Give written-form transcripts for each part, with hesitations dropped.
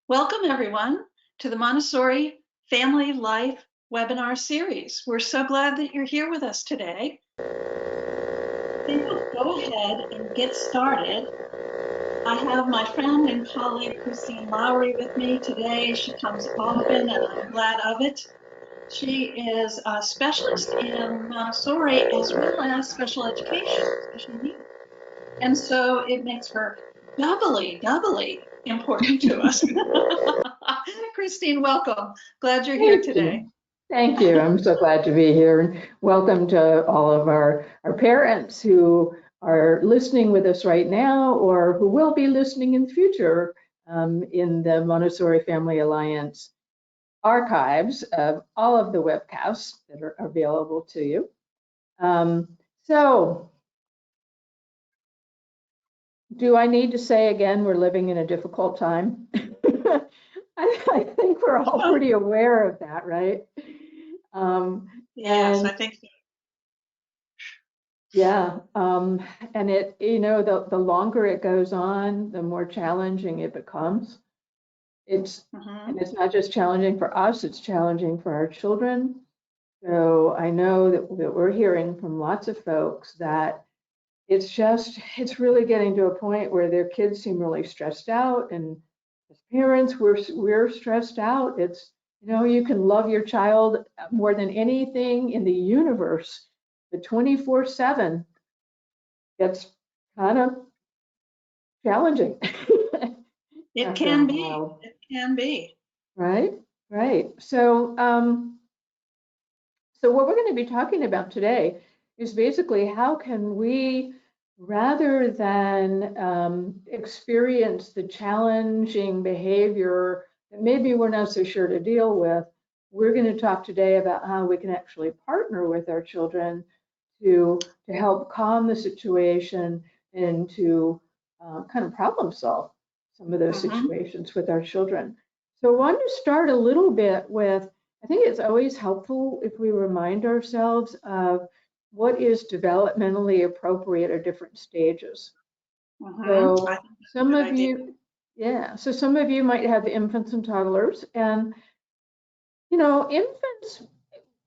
Welcome, everyone, to the Montessori Family Life webinar series. We're so glad that you're here with us today. I think we'll go ahead and get started. I have my friend and colleague, Christine Lowry, with me today. She comes often, and I'm glad of it. She is a specialist in Montessori as well as special education, special needs. And so it makes her doubly important to us. Christine, welcome. Glad you're here today. Thank you. I'm so glad to be here. And welcome to all of our parents who are listening with us right now or who will be listening in the future in the Montessori Family Alliance archives of all of the webcasts that are available to you. So do I need to say again, we're living in a difficult time? I think we're all pretty aware of that, right? Yes, I think so. Yeah, and it, you know, the longer it goes on, the more challenging it becomes. And it's not just challenging for us, it's challenging for our children. So I know that we're hearing from lots of folks that it's really getting to a point where their kids seem really stressed out, and as parents, we're stressed out. It's, you know, you can love your child more than anything in the universe, but 24/7, it's kind of challenging. It can be. It can be. Right, right. So, so what we're going to be talking about today is basically how can we, rather than experience the challenging behavior that maybe we're not so sure to deal with, we're going to talk today about how we can actually partner with our children to help calm the situation and to kind of problem solve some of those situations with our children. So I want to start a little bit with, I think it's always helpful if we remind ourselves of what is developmentally appropriate at different stages. So some of you, so some of you might have infants and toddlers, and you know, infants,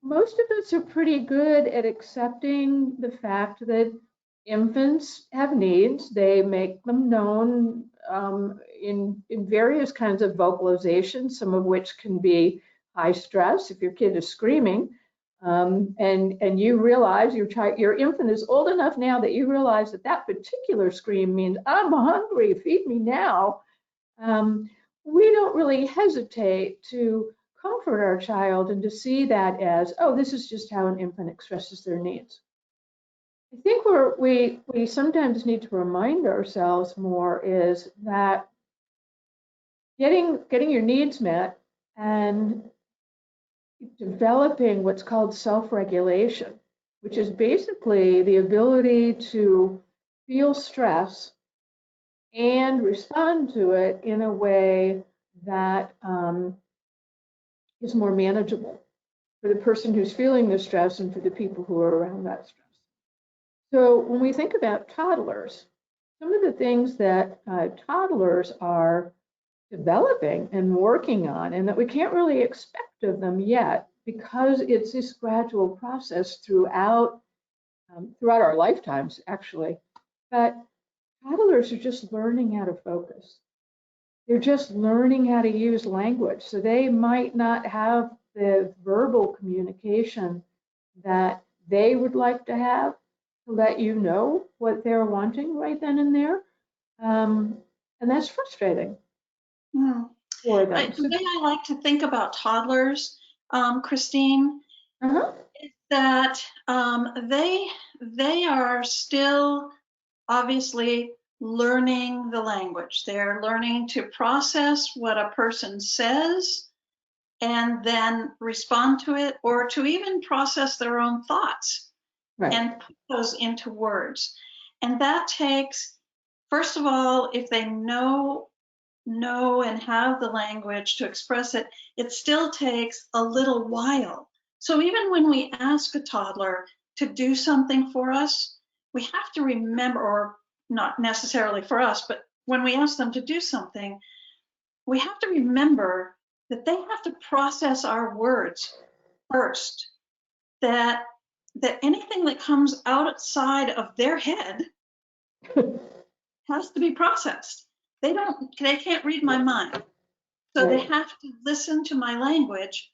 most of us are pretty good at accepting the fact that infants have needs. They make them known in various kinds of vocalizations, some of which can be high stress if your kid is screaming, and you realize your infant is old enough now that you realize that that particular scream means I'm hungry, feed me now. We don't really hesitate to comfort our child and to see that as, oh, this is just how an infant expresses their needs. I think we sometimes need to remind ourselves more is that getting your needs met and developing what's called self-regulation, which is basically the ability to feel stress and respond to it in a way that is more manageable for the person who's feeling the stress and for the people who are around that stress. So when we think about toddlers, some of the things that toddlers are developing and working on, and that we can't really expect of them yet, because it's this gradual process throughout our lifetimes, actually. But toddlers are just learning how to focus. They're just learning how to use language. So they might not have the verbal communication that they would like to have to let you know what they're wanting right then and there. And that's frustrating for them. The way I like to think about toddlers, Christine, is that they are still obviously learning the language. They're learning to process what a person says and then respond to it, or to even process their own thoughts and put those into words. And that takes, first of all, if they know and have the language to express it, it still takes a little while. So even when we ask a toddler to do something for us, we have to remember, or not necessarily for us, but when we ask them to do something, we have to remember that they have to process our words first, that anything that comes outside of their head has to be processed. They can't read my mind. So they have to listen to my language,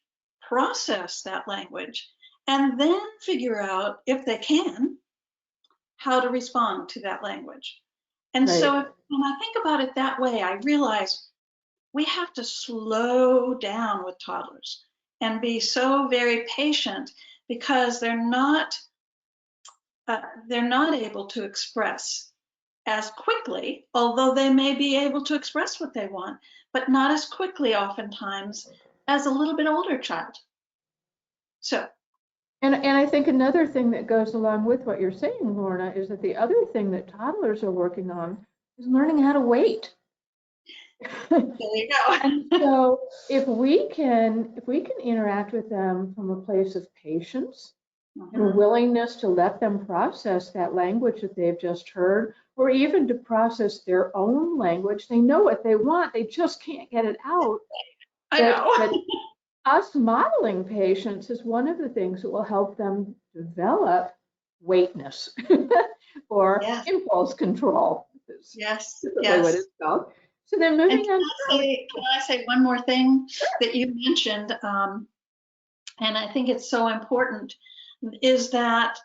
process that language, and then figure out, if they can, how to respond to that language. And so when I think about it that way, I realize we have to slow down with toddlers and be so very patient, because they're not able to express as quickly, although they may be able to express what they want, but not as quickly oftentimes as a little bit older child. So. And I think another thing that goes along with what you're saying, Lorna, is that the other thing that toddlers are working on is learning how to wait. There you go. And so if we can interact with them from a place of patience and a willingness to let them process that language that they've just heard, or even to process their own language, they know what they want, they just can't get it out. I know. That us modeling patience is one of the things that will help them develop waitness or impulse control. Yes. What it's called. So then moving on. Can I say one more thing that you mentioned? And I think it's so important, is that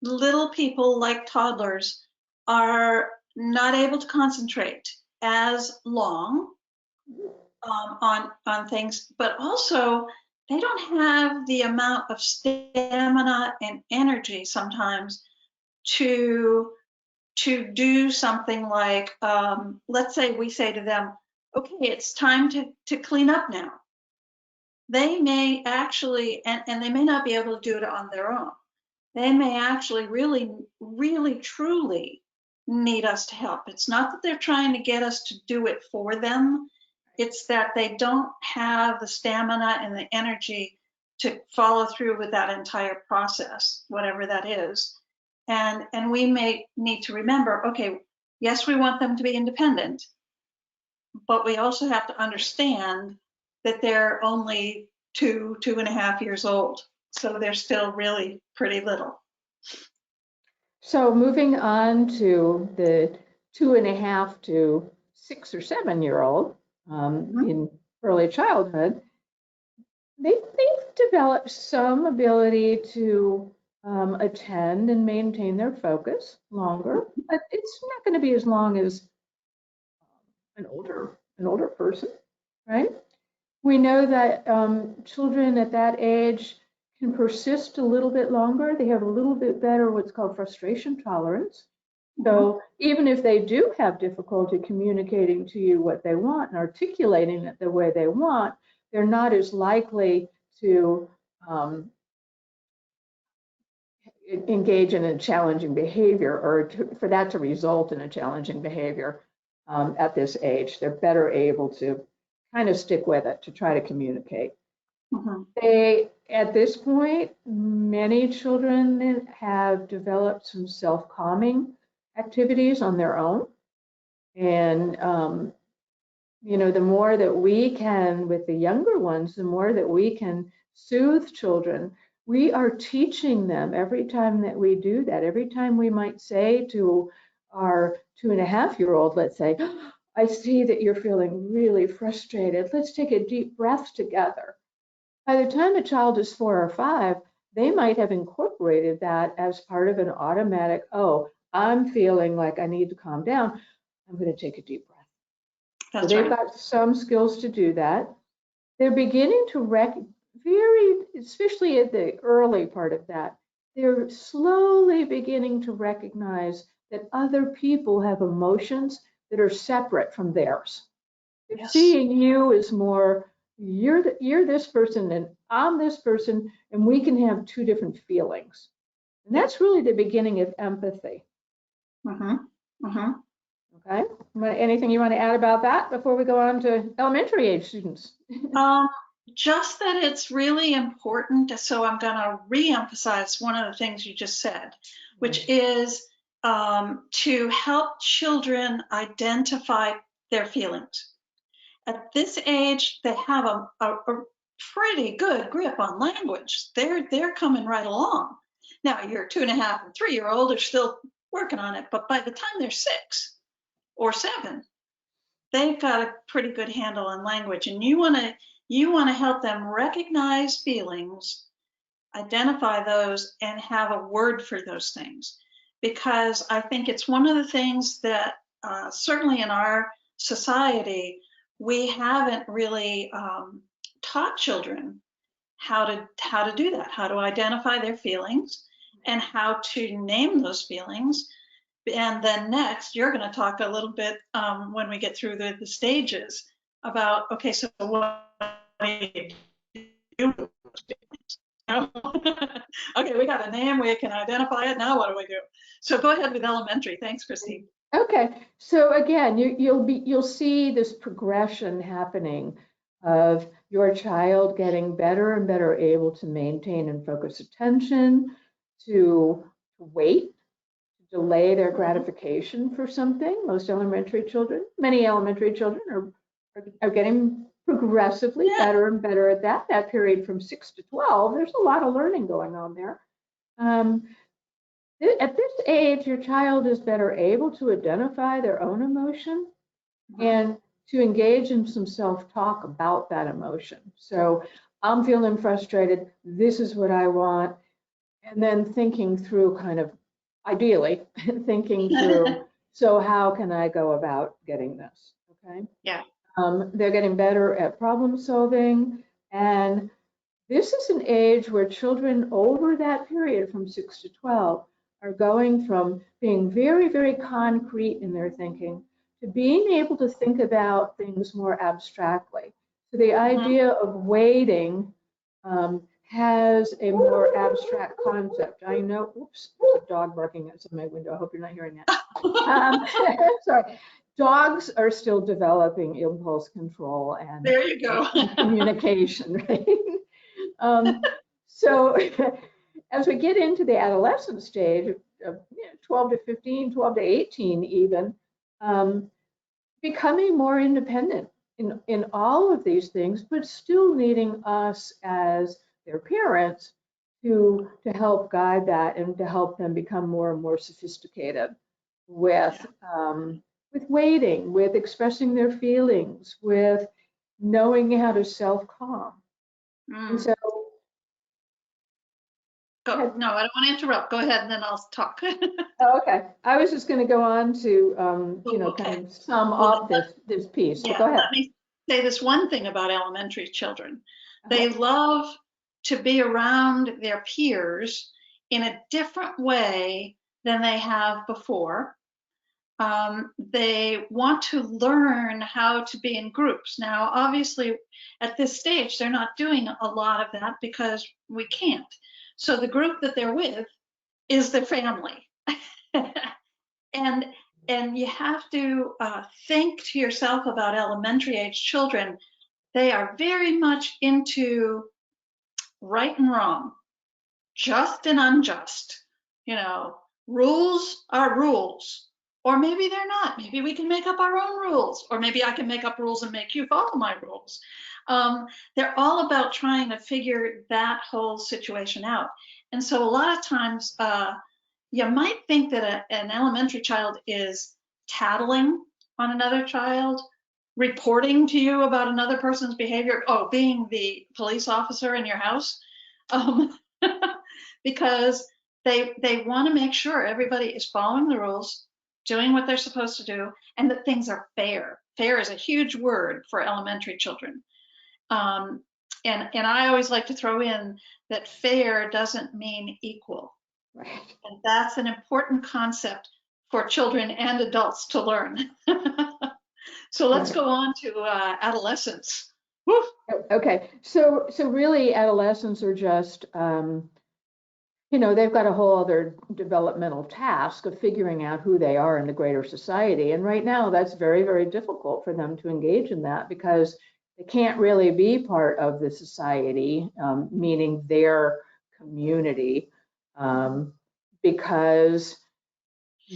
little people like toddlers are not able to concentrate as long on things, but also they don't have the amount of stamina and energy sometimes to do something like, let's say we say to them, okay, it's time to clean up now. They may actually, and they may not be able to do it on their own. They may actually really, really, truly need us to help. It's not that they're trying to get us to do it for them. It's that they don't have the stamina and the energy to follow through with that entire process, whatever that is. And we may need to remember, okay, yes, we want them to be independent, but we also have to understand that they're only 2.5 years old. So they're still really pretty little. So moving on to the 2.5 to 6 or 7 year old in early childhood, they've developed some ability to attend and maintain their focus longer, but it's not going to be as long as an older person, right? We know that children at that age can persist a little bit longer. They have a little bit better what's called frustration tolerance. So even if they do have difficulty communicating to you what they want and articulating it the way they want, they're not as likely to engage in a challenging behavior, or for that to result in a challenging behavior at this age. They're better able to kind of stick with it, to try to communicate. They, at this point, many children have developed some self-calming activities on their own. And, the more that we can, with the younger ones, the more that we can soothe children, we are teaching them every time that we do that. Every time we might say to our 2.5-year-old, let's say, I see that you're feeling really frustrated. Let's take a deep breath together. By the time a child is 4 or 5, they might have incorporated that as part of an automatic, oh, I'm feeling like I need to calm down. I'm going to take a deep breath. So they've got some skills to do that. They're beginning to especially at the early part of that, they're slowly beginning to recognize that other people have emotions that are separate from theirs. Yes. Seeing you is more, you're this person and I'm this person, and we can have two different feelings. And that's really the beginning of empathy. Okay. Anything you want to add about that before we go on to elementary age students? Just that it's really important. So I'm going to re-emphasize one of the things you just said, which is to help children identify their feelings. At this age, they have a pretty good grip on language. They're coming right along. Now, your 2.5 and 3-year-old are still working on it, but by the time they're 6 or 7, they've got a pretty good handle on language, and you want to help them recognize feelings, identify those, and have a word for those things, because I think it's one of the things that certainly in our society we haven't really taught children how to do that, how to identify their feelings and how to name those feelings. And then next, you're going to talk a little bit when we get through the stages about, okay, so what do you do with those feelings? Okay, we got a name, we can identify it. Now what do we do? So go ahead with elementary. Thanks, Christine. Okay, so again, you'll see this progression happening of your child getting better and better able to maintain and focus attention, to wait, to delay their gratification for something. Most elementary children, many elementary children are getting progressively better and better at that. That period from 6 to 12, there's a lot of learning going on there. At this age, your child is better able to identify their own emotion and to engage in some self-talk about that emotion. So I'm feeling frustrated. This is what I want. And then thinking through kind of, ideally, thinking through, so how can I go about getting this? Okay. Yeah. They're getting better at problem solving. And this is an age where children over that period from 6 to 12 are going from being very, very concrete in their thinking to being able to think about things more abstractly. So the idea of waiting has a more abstract concept. I know, oops, there's a dog barking outside my window. I hope you're not hearing that. Sorry. Dogs are still developing impulse control and there you go. communication, right? So as we get into the adolescent stage of 12 to 15, 12 to 18 even, becoming more independent in all of these things, but still needing us as their parents to help guide that and to help them become more and more sophisticated with waiting, with expressing their feelings, with knowing how to self-calm. And so no, I don't want to interrupt. Go ahead, and then I'll talk. Oh, okay. I was just going to go on to, kind of sum up this piece. So go ahead. Let me say this one thing about elementary children. They love to be around their peers in a different way than they have before. They want to learn how to be in groups. Now, obviously, at this stage, they're not doing a lot of that because we can't. So the group that they're with is their family. and you have to think to yourself about elementary age children. They are very much into right and wrong, just and unjust. Rules are rules. Or maybe they're not. Maybe we can make up our own rules. Or maybe I can make up rules and make you follow my rules. They're all about trying to figure that whole situation out. And so a lot of times, you might think that an elementary child is tattling on another child, reporting to you about another person's behavior, being the police officer in your house, because they want to make sure everybody is following the rules, doing what they're supposed to do, and that things are fair. Fair is a huge word for elementary children. And I always like to throw in that fair doesn't mean equal. Right. And that's an important concept for children and adults to learn. So let's go on to adolescents. Woo. Okay, so really adolescents are just, they've got a whole other developmental task of figuring out who they are in the greater society. And right now that's very, very difficult for them to engage in that because they can't really be part of the society, meaning their community, because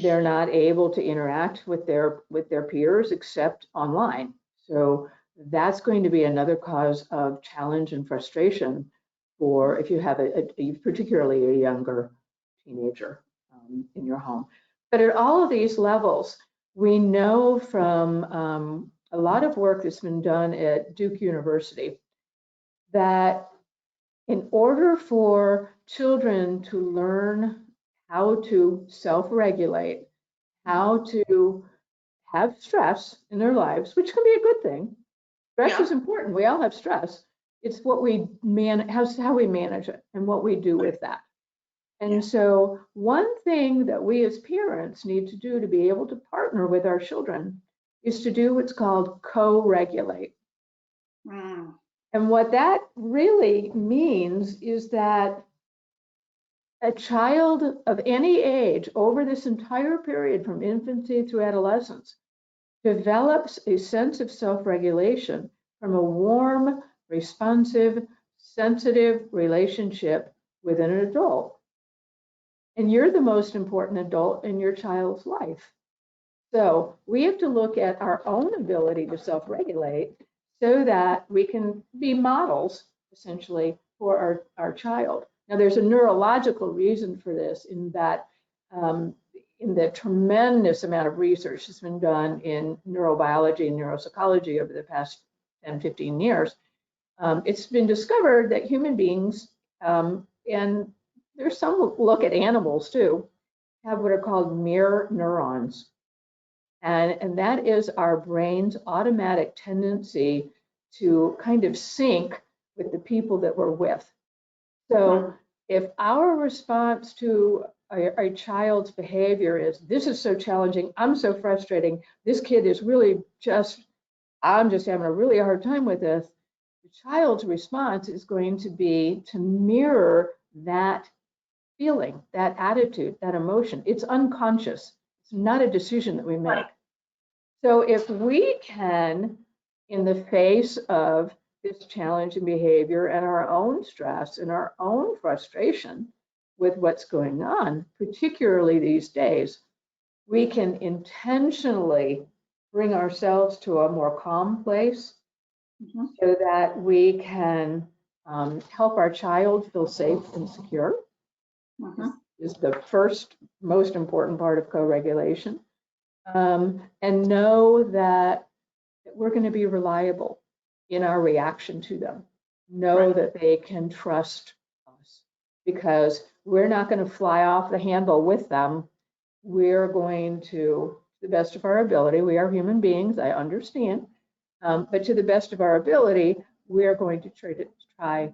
They're not able to interact with their peers except online. So that's going to be another cause of challenge and frustration for if you have particularly a younger teenager in your home. But at all of these levels, we know from a lot of work that's been done at Duke University that in order for children to learn how to self-regulate, how to have stress in their lives, which can be a good thing. Stress is important. We all have stress. It's what we how we manage it and what we do with that. And so one thing that we as parents need to do to be able to partner with our children is to do what's called co-regulate. And what that really means is that a child of any age over this entire period from infancy through adolescence develops a sense of self-regulation from a warm, responsive, sensitive relationship with an adult. And you're the most important adult in your child's life. So we have to look at our own ability to self-regulate so that we can be models, essentially, for our child. Now, there's a neurological reason for this in that in the tremendous amount of research that's been done in neurobiology and neuropsychology over the past 10, 15 years, it's been discovered that human beings, and there's some look at animals too, have what are called mirror neurons. And that is our brain's automatic tendency to kind of sync with the people that we're with. So if our response to a child's behavior is, this is so challenging, I'm so frustrating, this kid is really I'm just having a really hard time with this, the child's response is going to be to mirror that feeling, that attitude, that emotion. It's unconscious. It's not a decision that we make. So if we can, in the face of this challenging behavior and our own stress and our own frustration with what's going on, particularly these days, we can intentionally bring ourselves to a more calm place so that we can help our child feel safe and secure. Is the first most important part of co-regulation. And know that we're going to be reliable in our reaction to them. Know that they can trust us because we're not going to fly off the handle with them. We're going to the best of our ability, we are human beings, I understand, but to the best of our ability, we're going to try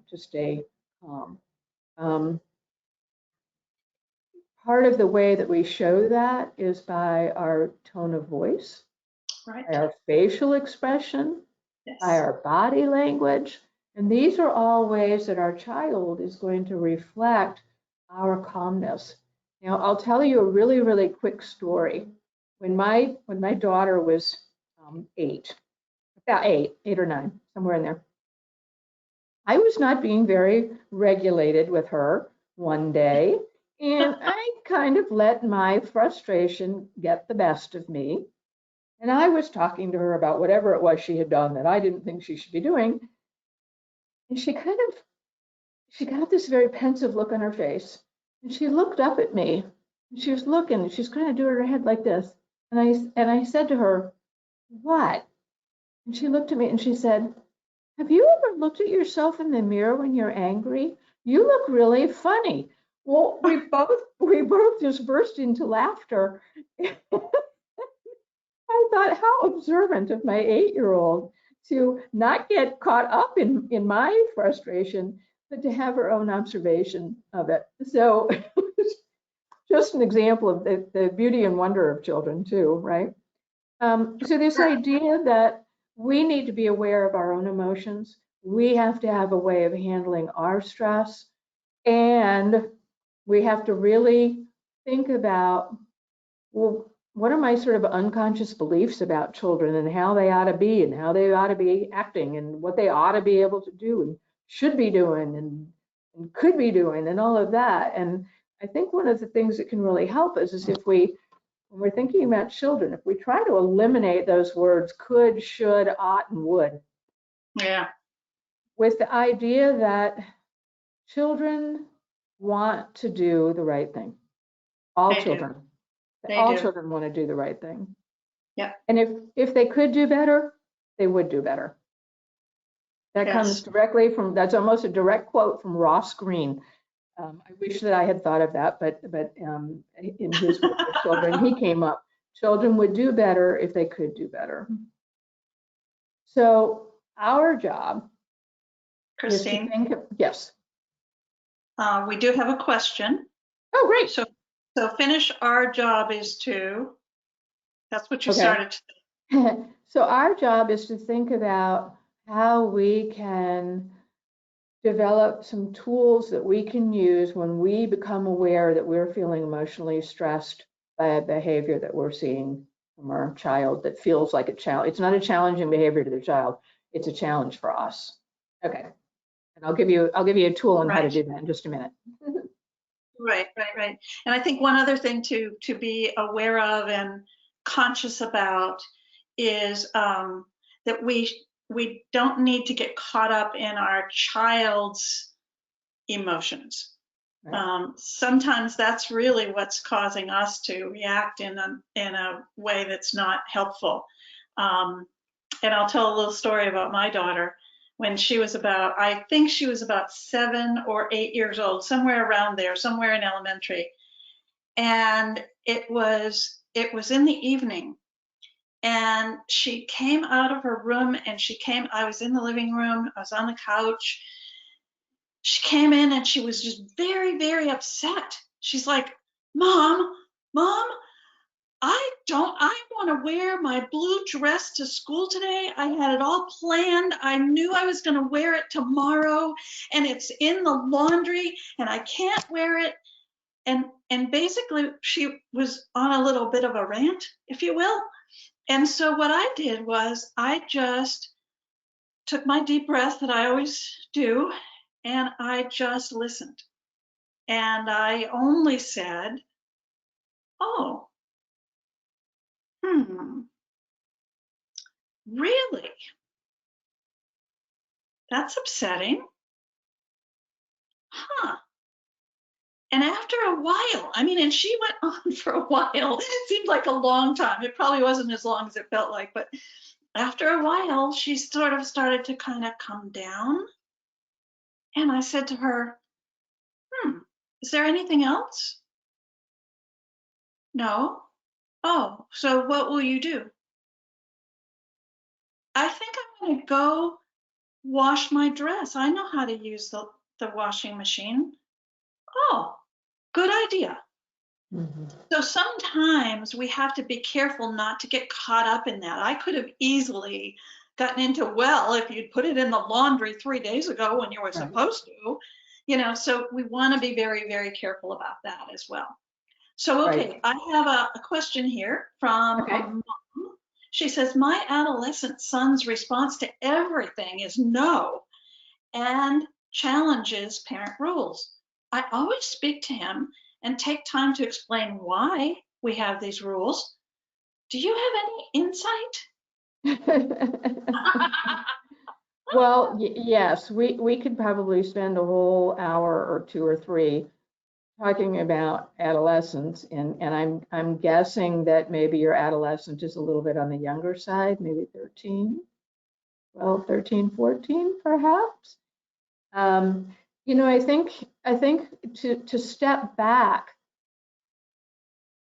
to stay calm. Part of the way that we show that is by our tone of voice, by our facial expression, by our body language. And these are all ways that our child is going to reflect our calmness. Now, I'll tell you a really, really quick story. When my daughter was 8 or 9, somewhere in there, I was not being very regulated with her one day. And I kind of let my frustration get the best of me. And I was talking to her about whatever it was she had done that I didn't think she should be doing. And she got this very pensive look on her face. And she looked up at me. And she was looking, and she's kind of doing her head like this. And I said to her, "What?" And she looked at me and she said, "Have you ever looked at yourself in the mirror when you're angry? You look really funny." Well, we both just burst into laughter. I thought, how observant of my 8-year-old to not get caught up in my frustration, but to have her own observation of it. So just an example of the beauty and wonder of children too, right? So this idea that we need to be aware of our own emotions. We have to have a way of handling our stress, and we have to really think about, well, what are my sort of unconscious beliefs about children and how they ought to be and how they ought to be acting and what they ought to be able to do and should be doing and could be doing and all of that. And I think one of the things that can really help us is if we when we're thinking about children, if we try to eliminate those words could, should, ought, and would, Yeah. with the idea that children want to do the right thing. All They do. children. They All do. children want to do the right thing. Yeah. And if they could do better, they would do better. That comes Yes. directly from, that's almost a direct quote from Ross Greene. I wish that I had thought of that, but in his work with children, he came up, children would do better if they could do better. So our job is to Christine, think of, yes. we do have a question. Oh, great. So finish our job is to, that's what you Okay. started to. So our job is to think about how we can develop some tools that we can use when we become aware that we're feeling emotionally stressed by a behavior that we're seeing from our child that feels like a challenge. It's not a challenging behavior to the child, it's a challenge for us. Okay. And I'll give you a tool on how to do that in just a minute. Right. And I think one other thing to be aware of and conscious about is that we don't need to get caught up in our child's emotions. Right. Sometimes that's really what's causing us to react in a way that's not helpful. And I'll tell a little story about my daughter. When she was about, I think she was about 7 or 8 years old, somewhere around there, somewhere in elementary. And it was in the evening. And she came out of her room and I was in the living room, I was on the couch. She came in and she was just very, very upset. She's like, Mom, I want to wear my blue dress to school today. I had it all planned. I knew I was going to wear it tomorrow and it's in the laundry and I can't wear it. And basically she was on a little bit of a rant, if you will. And so what I did was I just took my deep breath that I always do and I just listened. And I only said, oh, really? That's upsetting. Huh. And after a while, I mean, and she went on for a while. It seemed like a long time. It probably wasn't as long as it felt like, but after a while, she sort of started to kind of come down. And I said to her, is there anything else? No. Oh, so what will you do? I think I'm going to go wash my dress. I know how to use the washing machine. Oh, good idea. Mm-hmm. So sometimes we have to be careful not to get caught up in that. I could have easily gotten into, well, if you'd put it in the laundry 3 days ago when you were supposed to, so we want to be very, very careful about that as well. So, okay, I have a question here from a mom. She says, my adolescent son's response to everything is no and challenges parent rules. I always speak to him and take time to explain why we have these rules. Do you have any insight? Well, yes, we could probably spend a whole hour or 2 or 3 talking about adolescence, and I'm guessing that maybe your adolescent is a little bit on the younger side, maybe 13, 12, 13, 14, perhaps. I think to step back,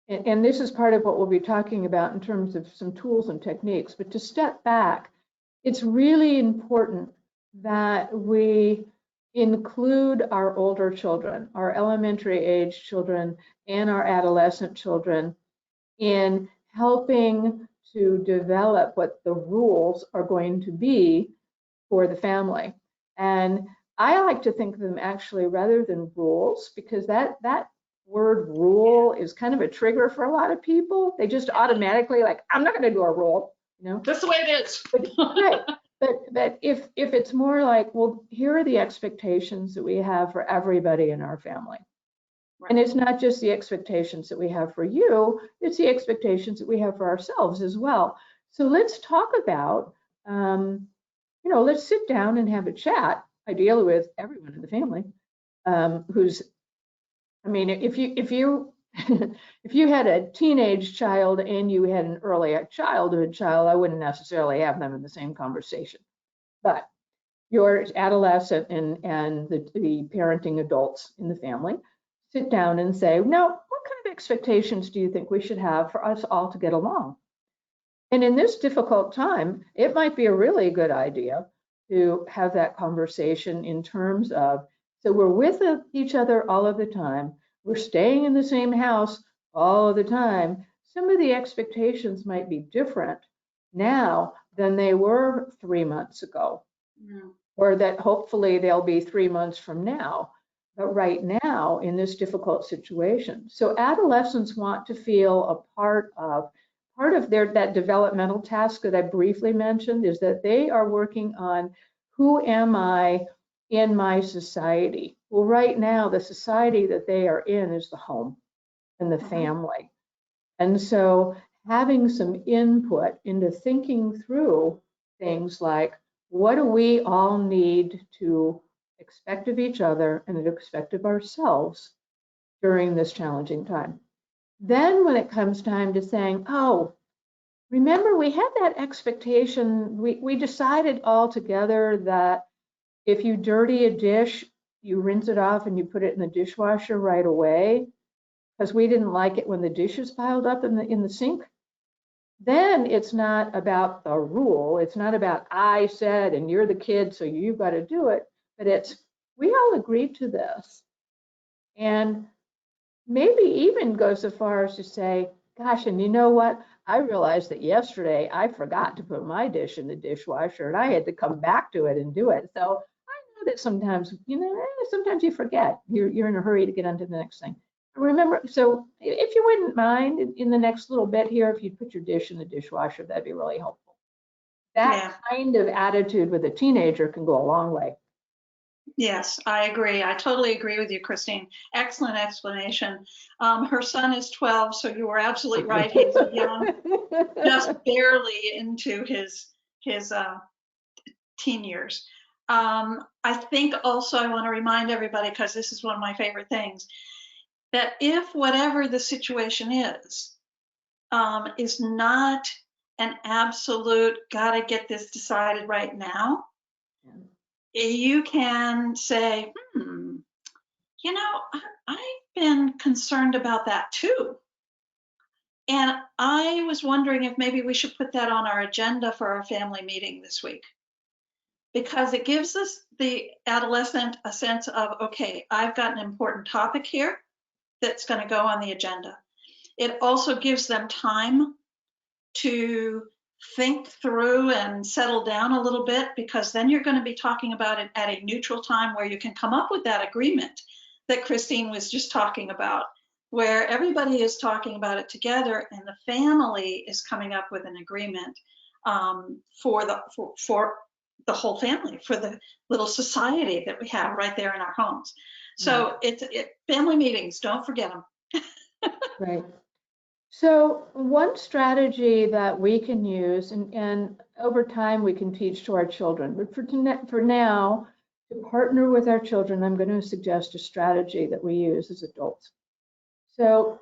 and this is part of what we'll be talking about in terms of some tools and techniques, but to step back, it's really important that we include our older children, our elementary age children, and our adolescent children in helping to develop what the rules are going to be for the family. And I like to think of them actually rather than rules, because that word rule is kind of a trigger for a lot of people. They just automatically like, I'm not going to do a rule, That's the way it is. Right. But if it's more like, well, here are the expectations that we have for everybody in our family. And it's not just the expectations that we have for you, it's the expectations that we have for ourselves as well. So let's talk about, let's sit down and have a chat, ideally with everyone in the family, if you if you had a teenage child and you had an early childhood child, I wouldn't necessarily have them in the same conversation. But your adolescent and the parenting adults in the family sit down and say, now, what kind of expectations do you think we should have for us all to get along? And in this difficult time, it might be a really good idea to have that conversation in terms of, so we're with each other all of the time, we're staying in the same house all of the time. Some of the expectations might be different now than they were 3 months ago, or that hopefully they'll be 3 months from now, but right now in this difficult situation. So adolescents want to feel a part of that developmental task that I briefly mentioned is that they are working on who am I in my society. Well, right now the society that they are in is the home and the family. And so having some input into thinking through things like, what do we all need to expect of each other and expect of ourselves during this challenging time? Then when it comes time to saying, oh, remember we had that expectation, we decided all together that if you dirty a dish, you rinse it off and you put it in the dishwasher right away, because we didn't like it when the dishes piled up in the sink. Then it's not about the rule. It's not about I said and you're the kid, so you've got to do it. But it's we all agreed to this. And maybe even go so far as to say, gosh, and you know what? I realized that yesterday I forgot to put my dish in the dishwasher and I had to come back to it and do it. So I know that sometimes, sometimes you forget. You're in a hurry to get on to the next thing. Remember, so if you wouldn't mind in the next little bit here, if you'd put your dish in the dishwasher, that'd be really helpful. That kind of attitude with a teenager can go a long way. Yes, I agree. I totally agree with you, Christine. Excellent explanation. Her son is 12, so you were absolutely right. He's young, just barely into his teen years. I think also I want to remind everybody, because this is one of my favorite things, that if whatever the situation is not an absolute, gotta get this decided right now, you can say, I've been concerned about that too. And I was wondering if maybe we should put that on our agenda for our family meeting this week. Because it gives us, the adolescent, a sense of, okay, I've got an important topic here that's going to go on the agenda. It also gives them time to think through and settle down a little bit, because then you're going to be talking about it at a neutral time where you can come up with that agreement that Christine was just talking about, where everybody is talking about it together and the family is coming up with an agreement for the whole family, for the little society that we have right there in our homes. So it's family meetings, don't forget them. Right. So one strategy that we can use, and over time we can teach to our children, but for now, to partner with our children, I'm going to suggest a strategy that we use as adults. So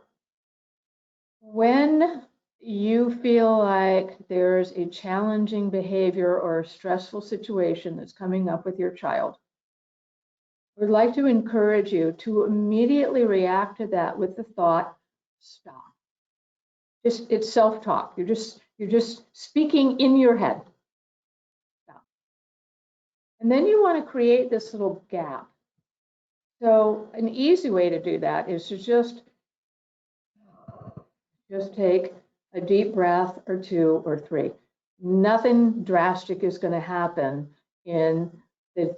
when you feel like there's a challenging behavior or a stressful situation that's coming up with your child, I would like to encourage you to immediately react to that with the thought, stop. It's self-talk. You're just speaking in your head. Stop. And then you want to create this little gap. So an easy way to do that is to just take a deep breath or 2 or 3. Nothing drastic is going to happen in the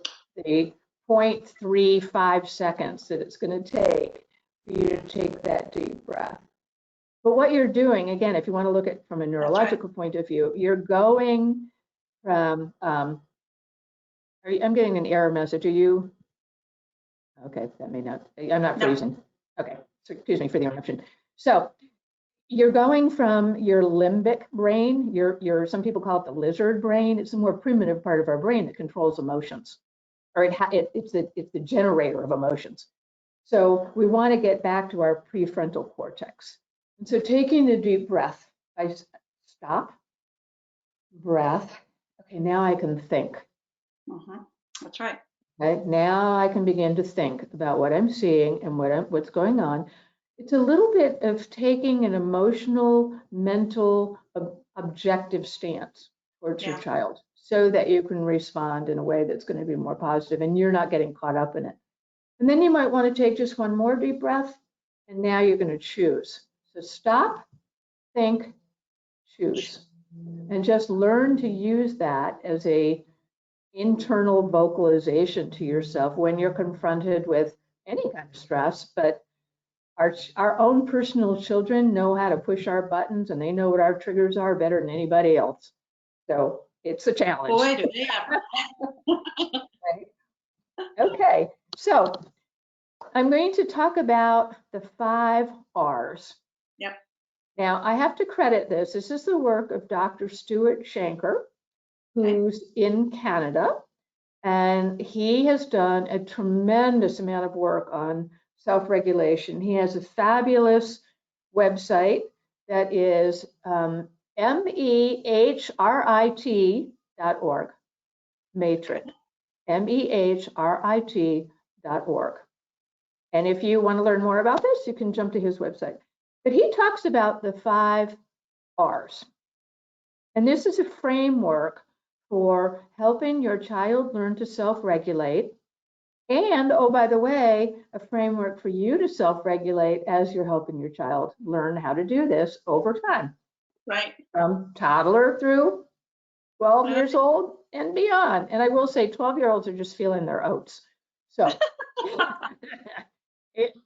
0.35 seconds that it's going to take for you to take that deep breath. But what you're doing, again, if you want to look at it from a neurological point of view, you're going from, I'm getting an error message. Are you? Okay, that may not, I'm not freezing. Okay, so excuse me for the interruption. So you're going from your limbic brain, some people call it the lizard brain. It's a more primitive part of our brain that controls emotions, or it's the generator of emotions. So we want to get back to our prefrontal cortex. And so taking a deep breath, I stop, breath. Okay, now I can think. That's right. Okay, now I can begin to think about what I'm seeing and what's going on. It's a little bit of taking an emotional, mental, objective stance towards your child so that you can respond in a way that's going to be more positive and you're not getting caught up in it. And then you might want to take just one more deep breath, and now you're going to choose. So stop, think, choose, and just learn to use that as a internal vocalization to yourself when you're confronted with any kind of stress. But our own personal children know how to push our buttons, and they know what our triggers are better than anybody else. So it's a challenge. Boy, do they ever. Right? Okay, so I'm going to talk about the 5 R's. Yep. Now, I have to credit this. This is the work of Dr. Stuart Shanker, who's in Canada, and he has done a tremendous amount of work on self-regulation. He has a fabulous website that is mehrit.org, Matrit, mehrit.org. And if you want to learn more about this, you can jump to his website. But he talks about the 5 R's. And this is a framework for helping your child learn to self-regulate. And, oh, by the way, a framework for you to self-regulate as you're helping your child learn how to do this over time. Right. From toddler through 12 years old and beyond. And I will say 12-year-olds are just feeling their oats. So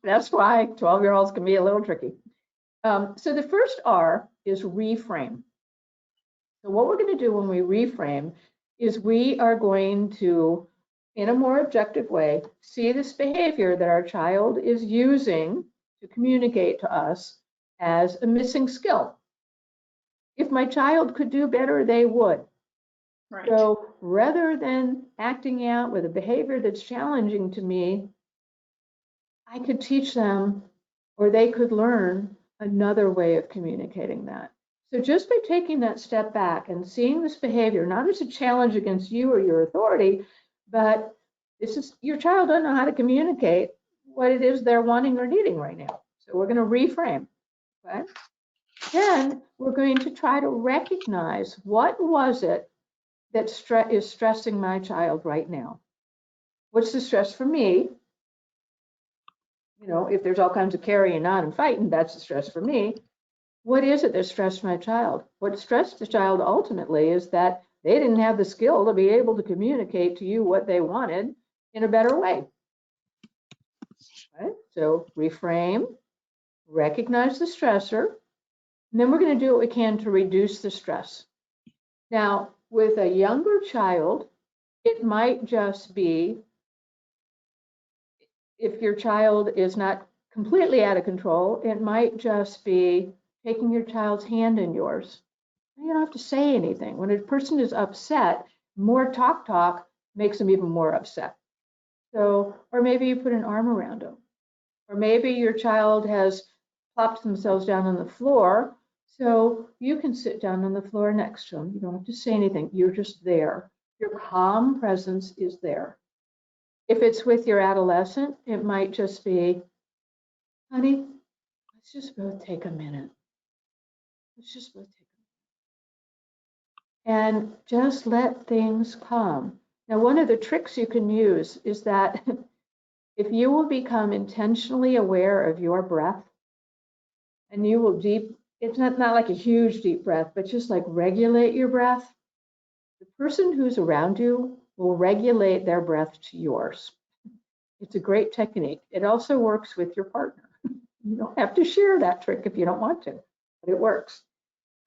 that's why 12-year-olds can be a little tricky. So the first R is reframe. So what we're going to do when we reframe is we are going to, in a more objective way, see this behavior that our child is using to communicate to us as a missing skill. If my child could do better, they would. Right. So rather than acting out with a behavior that's challenging to me, I could teach them, or they could learn another way of communicating that. So just by taking that step back and seeing this behavior, not as a challenge against you or your authority, but this is your child doesn't know how to communicate what it is they're wanting or needing right now. So we're going to reframe. Okay? Then we're going to try to recognize what was it that is stressing my child right now. What's the stress for me? You know, if there's all kinds of carrying on and fighting, that's the stress for me. What is it that stressed my child? What stressed the child ultimately is that they didn't have the skill to be able to communicate to you what they wanted in a better way. Right? So reframe, recognize the stressor, and then we're going to do what we can to reduce the stress. Now, with a younger child, it might just be, if your child is not completely out of control, it might just be taking your child's hand in yours. You don't have to say anything. When a person is upset, more talk makes them even more upset. So, or maybe you put an arm around them. Or maybe your child has plopped themselves down on the floor, so you can sit down on the floor next to them. You don't have to say anything. You're just there. Your calm presence is there. If it's with your adolescent, it might just be, honey, let's just both take a minute. Let's just both take a minute. And just let things calm. Now, one of the tricks you can use is that if you will become intentionally aware of your breath, and you will it's not like a huge deep breath, but just like regulate your breath, the person who's around you will regulate their breath to yours. It's a great technique. It also works with your partner. You don't have to share that trick if you don't want to, but it works.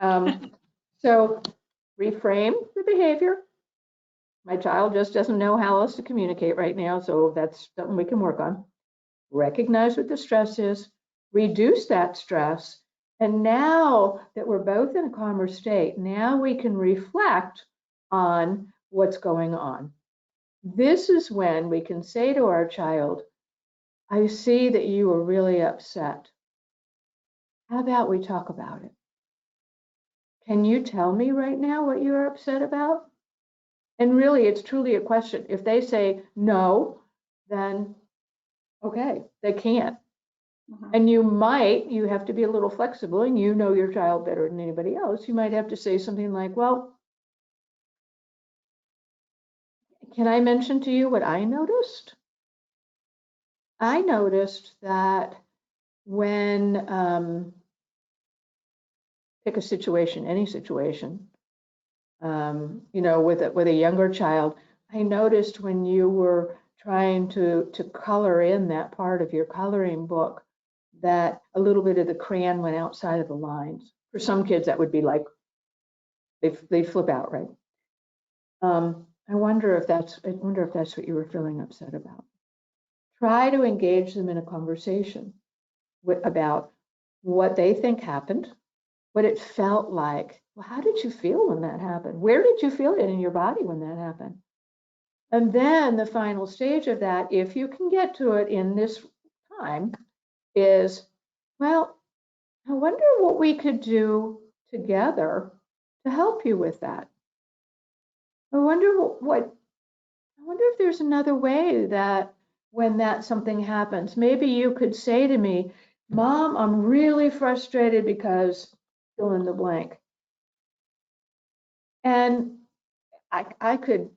So reframe the behavior. My child just doesn't know how else to communicate right now, so that's something we can work on. recognize what the stress is, reduce that stress, and now that we're both in a calmer state, now we can reflect on what's going on. This is when we can say to our child, I see that you are really upset. How about we talk about it? Can you tell me right now what you're upset about? And really, it's truly a question. If they say no, then okay, they can't. And you have to be a little flexible, and you know your child better than anybody else. You might have to say something like, well, can I mention to you what I noticed? I noticed that when, pick a situation, any situation, with a younger child, I noticed when you were trying to color in that part of your coloring book that a little bit of the crayon went outside of the lines. For some kids, that would be like, they flip out, right? I wonder if that's what you were feeling upset about. Try to engage them in a conversation about what they think happened, what it felt like. Well, how did you feel when that happened? Where did you feel it in your body when that happened? And then the final stage of that, if you can get to it in this time, is, well, I wonder what we could do together to help you with that. I wonder if there's another way that when that something happens, maybe you could say to me, Mom, I'm really frustrated because fill in the blank. And I could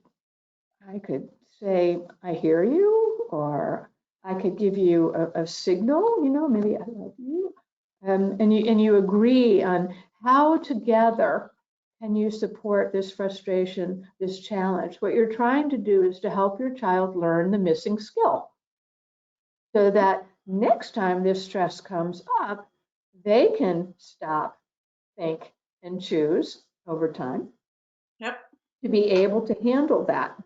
say, I hear you, or I could give you a signal, maybe I love you. And you agree on how together can you support this frustration, this challenge. What you're trying to do is to help your child learn the missing skill so that next time this stress comes up, they can stop, think, and choose over time. Yep. To be able to handle that.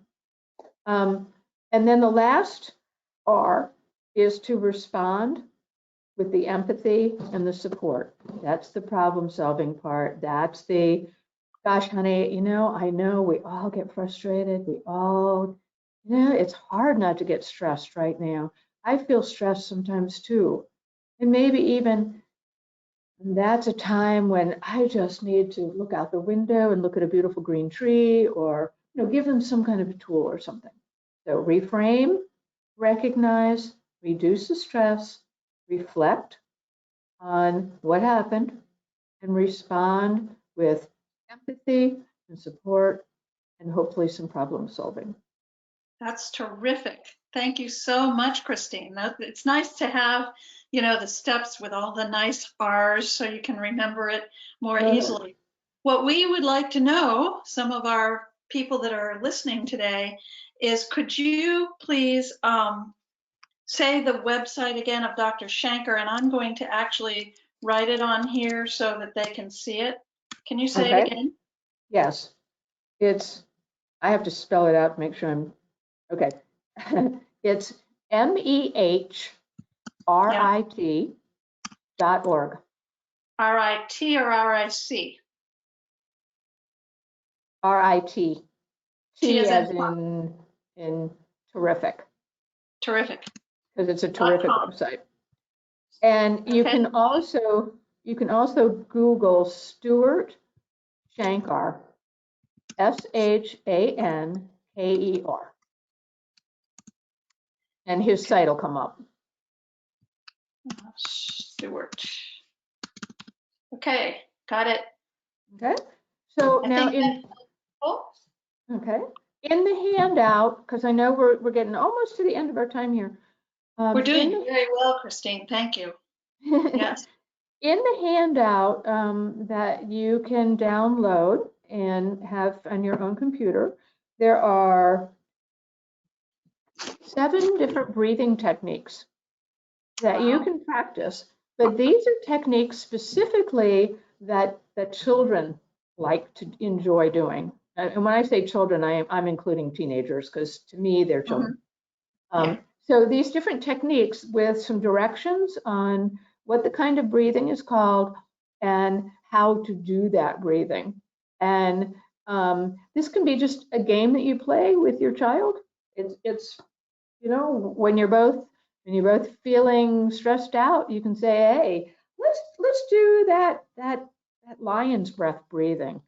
And then the last R is to respond with the empathy and the support. That's the problem solving part. That's the, gosh, honey, I know we all get frustrated. We all, it's hard not to get stressed right now. I feel stressed sometimes too. And maybe even that's a time when I just need to look out the window and look at a beautiful green tree, or give them some kind of a tool or something. So reframe, recognize, reduce the stress, reflect on what happened, and respond with empathy and support and hopefully some problem solving. That's terrific. Thank you so much, Christine. It's nice to have, the steps with all the nice R's so you can remember it more easily. What we would like to know, some of our people that are listening today, is could you please say the website again of Dr. Shanker, and I'm going to actually write it on here so that they can see it. Can you say it again? Yes. I have to spell it out to make sure I'm, okay. It's MEHRIT.org. RIT or RIC? RIT. T as in terrific. Terrific. Because it's a terrific website. And you can also Google Stuart Shankar, SHANKER, and his site will come up. Stuart. Okay, got it. Okay. So now in the handout, because I know we're getting almost to the end of our time here. We're doing very well, Christine. Thank you. Yes. In the handout that you can download and have on your own computer, there are 7 different breathing techniques that you can practice. But these are techniques specifically that children like to enjoy doing. And when I say children, I'm including teenagers, because to me, they're children. So these different techniques with some directions on what the kind of breathing is called and how to do that breathing. And this can be just a game that you play with your child. It's when you're both feeling stressed out, you can say, "Hey, let's do that lion's breath breathing.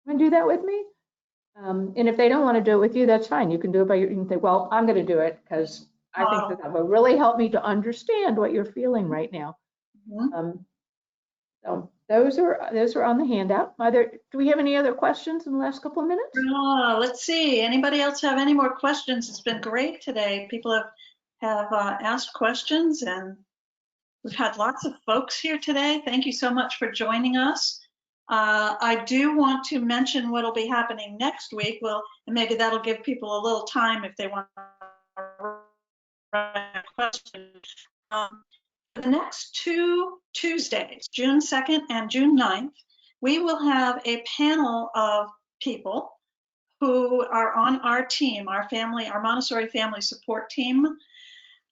Want to do that with me?" And if they don't want to do it with you, that's fine. You can do it you can say, "Well, I'm going to do it because I think that will really help me to understand what you're feeling right now." Mhm. So those are on the handout. Do we have any other questions in the last couple of minutes? Let's see. Anybody else have any more questions? It's been great today. People have asked questions, and we've had lots of folks here today. Thank you so much for joining us. I do want to mention what'll be happening next week. Well, and maybe that'll give people a little time if they want to write a question. The next 2 Tuesdays, June 2nd and June 9th, we will have a panel of people who are on our team, our Montessori family support team.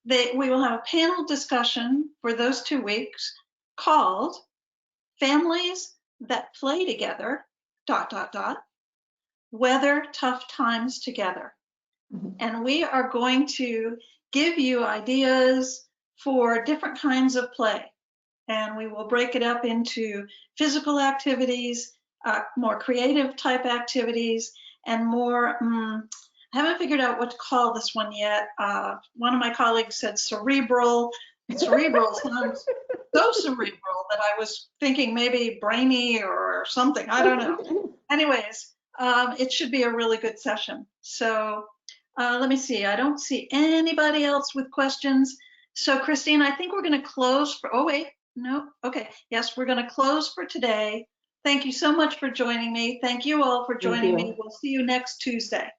We will have a panel discussion for those 2 weeks called Families That Play Together, ... Weather Tough Times Together. And we are going to give you ideas for different kinds of play. And we will break it up into physical activities, more creative type activities, and more, I haven't figured out what to call this one yet. One of my colleagues said cerebral. Cerebral sounds so cerebral that I was thinking maybe brainy or something. I don't know. Anyways, it should be a really good session. So let me see. I don't see anybody else with questions. So Christine, I think we're going to close for, oh wait, no, okay. Yes, we're going to close for today. Thank you so much for joining me. Thank you all for joining me. We'll see you next Tuesday.